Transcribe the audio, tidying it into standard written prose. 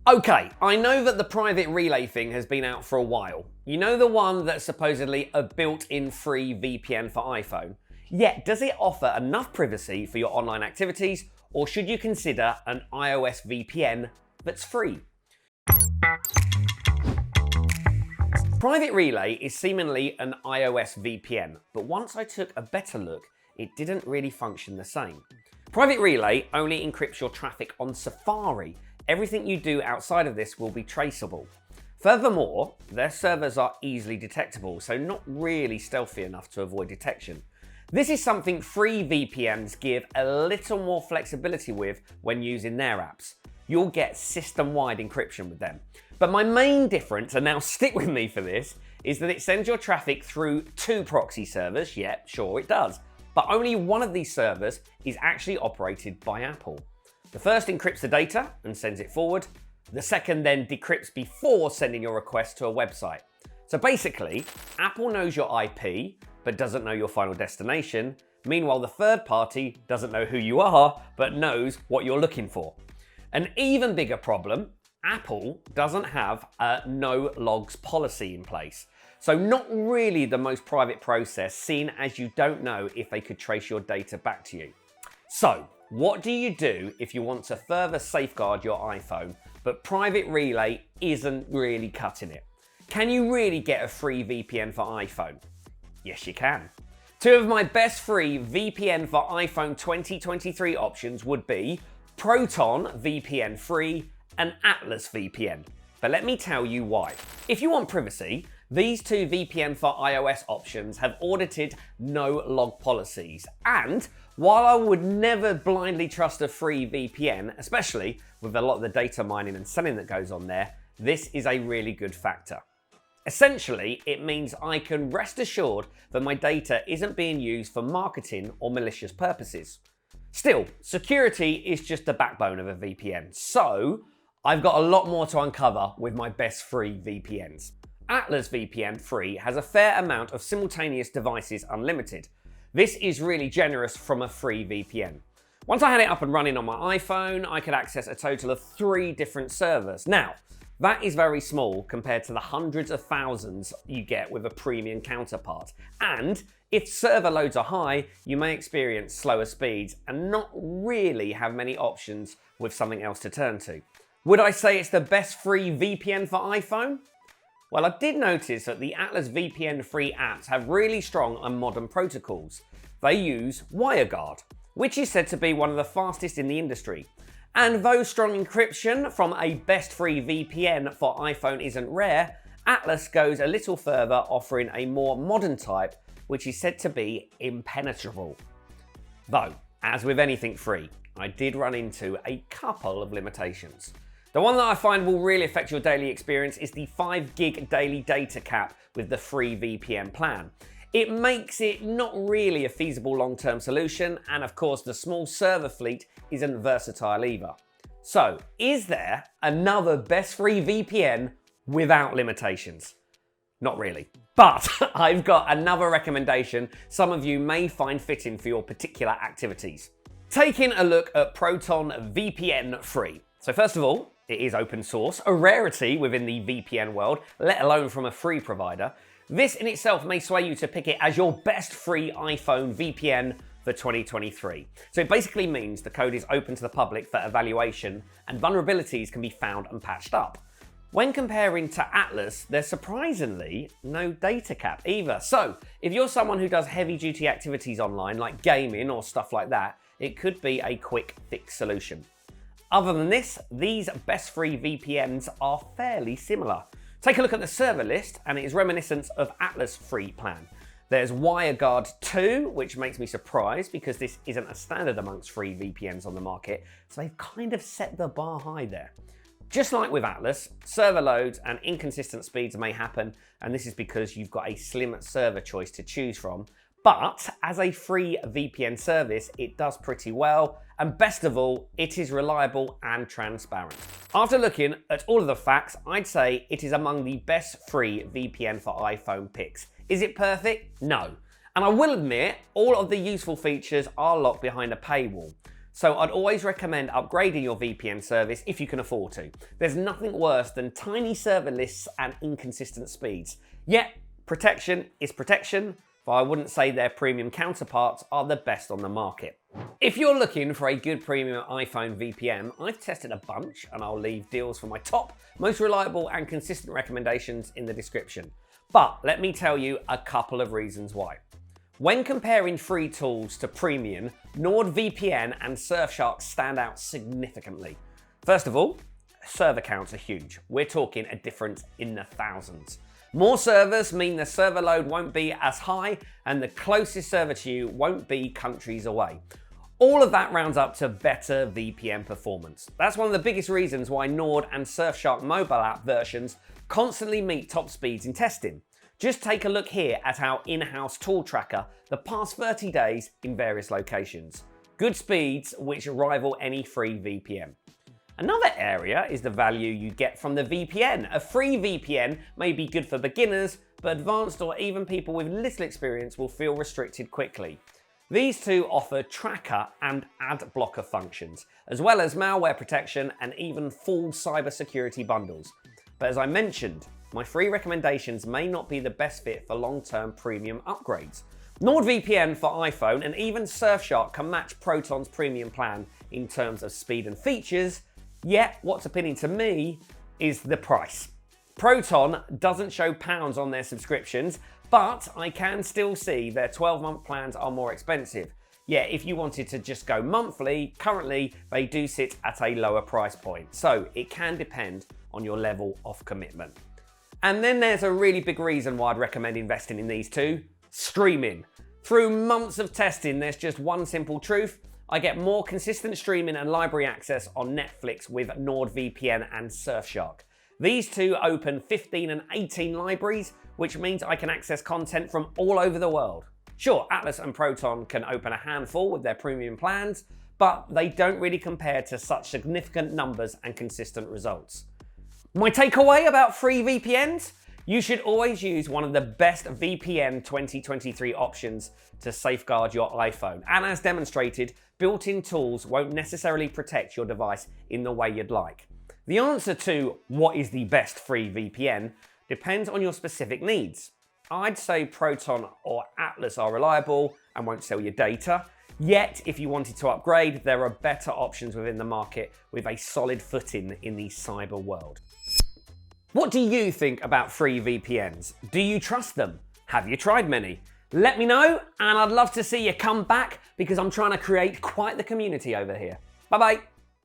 Okay, I know that the private relay thing has been out for a while. You know, the one that's supposedly a built-in free VPN for iPhone? Yet, does it offer enough privacy for your online activities, or should you consider an iOS VPN that's free? Private Relay is seemingly an iOS VPN, but once I took a better look, it didn't really function the same. Private Relay only encrypts your traffic on Safari. Everything you do outside of this will be traceable. Furthermore, their servers are easily detectable, so not really stealthy enough to avoid detection. This is something free VPNs give a little more flexibility with when using their apps. You'll get system-wide encryption with them. But my main difference, and now stick with me for this, is that it sends your traffic through 2 proxy servers. Yeah, sure it does. But only one of these servers is actually operated by Apple. The first encrypts the data and sends it forward. The second then decrypts before sending your request to a website. So basically, Apple knows your IP, but doesn't know your final destination. Meanwhile, the third party doesn't know who you are, but knows what you're looking for. An even bigger problem, Apple doesn't have a no logs policy in place. So not really the most private process, seen as you don't know if they could trace your data back to you. So, what do you do if you want to further safeguard your iPhone, but Private Relay isn't really cutting it? Can you really get a free VPN for iPhone? Yes, you can. 2 of my best free VPN for iPhone 2023 options would be ProtonVPN Free and AtlasVPN. But let me tell you why. If you want privacy, these 2 VPN for iOS options have audited no log policies. And while I would never blindly trust a free VPN, especially with a lot of the data mining and selling that goes on there, this is a really good factor. Essentially, it means I can rest assured that my data isn't being used for marketing or malicious purposes. Still, security is just the backbone of a VPN, so I've got a lot more to uncover with my best free VPNs. AtlasVPN Free has a fair amount of simultaneous devices unlimited. This is really generous from a free VPN. Once I had it up and running on my iPhone, I could access a total of 3 different servers. Now, that is very small compared to the hundreds of thousands you get with a premium counterpart. And if server loads are high, you may experience slower speeds and not really have many options with something else to turn to. Would I say it's the best free VPN for iPhone? Well, I did notice that the AtlasVPN free apps have really strong and modern protocols. They use WireGuard, which is said to be one of the fastest in the industry. And though strong encryption from a best free VPN for iPhone isn't rare, Atlas goes a little further, offering a more modern type, which is said to be impenetrable. Though, as with anything free, I did run into a couple of limitations. The one that I find will really affect your daily experience is the 5 gig daily data cap with the free VPN plan. It makes it not really a feasible long-term solution, and of course the small server fleet isn't versatile either. So, is there another best free VPN without limitations? Not really. But I've got another recommendation some of you may find fitting for your particular activities. Taking a look at ProtonVPN Free. So first of all, it is open source, a rarity within the VPN world, let alone from a free provider. This in itself may sway you to pick it as your best free iPhone VPN for 2023. So it basically means the code is open to the public for evaluation and vulnerabilities can be found and patched up. When comparing to Atlas, there's surprisingly no data cap either. So if you're someone who does heavy duty activities online like gaming or stuff like that, it could be a quick fix solution. Other than this, these best free VPNs are fairly similar. Take a look at the server list and it is reminiscent of Atlas free plan. There's WireGuard 2, which makes me surprised because this isn't a standard amongst free VPNs on the market, so they've kind of set the bar high there. Just like with Atlas, server loads and inconsistent speeds may happen, and this is because you've got a slim server choice to choose from. But as a free VPN service, it does pretty well, and best of all, it is reliable and transparent. After looking at all of the facts, I'd say it is among the best free VPN for iPhone picks. Is it perfect? No. And I will admit, all of the useful features are locked behind a paywall. So I'd always recommend upgrading your VPN service if you can afford to. There's nothing worse than tiny server lists and inconsistent speeds. Yet, protection is protection, but I wouldn't say their premium counterparts are the best on the market. If you're looking for a good premium iPhone VPN, I've tested a bunch and I'll leave deals for my top, most reliable and consistent recommendations in the description. But let me tell you a couple of reasons why. When comparing free tools to premium, NordVPN and Surfshark stand out significantly. First of all, server counts are huge. We're talking a difference in the thousands. More servers mean the server load won't be as high and the closest server to you won't be countries away. All of that rounds up to better VPN performance. That's one of the biggest reasons why Nord and Surfshark mobile app versions constantly meet top speeds in testing. Just take a look here at our in-house tool tracker the past 30 days in various locations. Good speeds which rival any free VPN. Another area is the value you get from the VPN. A free VPN may be good for beginners, but advanced or even people with little experience will feel restricted quickly. These two offer tracker and ad blocker functions, as well as malware protection and even full cybersecurity bundles. But as I mentioned, my free recommendations may not be the best fit for long-term premium upgrades. NordVPN for iPhone and even Surfshark can match Proton's premium plan in terms of speed and features, yet what's appealing to me is the price. Proton doesn't show pounds on their subscriptions, but I can still see their 12-month plans are more expensive. Yet if you wanted to just go monthly, currently they do sit at a lower price point, so it can depend on your level of commitment. And then there's a really big reason why I'd recommend investing in these two: streaming. Through months of testing, there's just one simple truth. I get more consistent streaming and library access on Netflix with NordVPN and Surfshark. These two open 15 and 18 libraries, which means I can access content from all over the world. Sure, Atlas and Proton can open a handful with their premium plans, but they don't really compare to such significant numbers and consistent results. My takeaway about free VPNs? You should always use one of the best VPN 2023 options to safeguard your iPhone. And as demonstrated, built-in tools won't necessarily protect your device in the way you'd like. The answer to what is the best free VPN depends on your specific needs. I'd say Proton or Atlas are reliable and won't sell your data. Yet, if you wanted to upgrade, there are better options within the market with a solid footing in the cyber world. What do you think about free VPNs? Do you trust them? Have you tried many? Let me know, and I'd love to see you come back because I'm trying to create quite the community over here. Bye bye.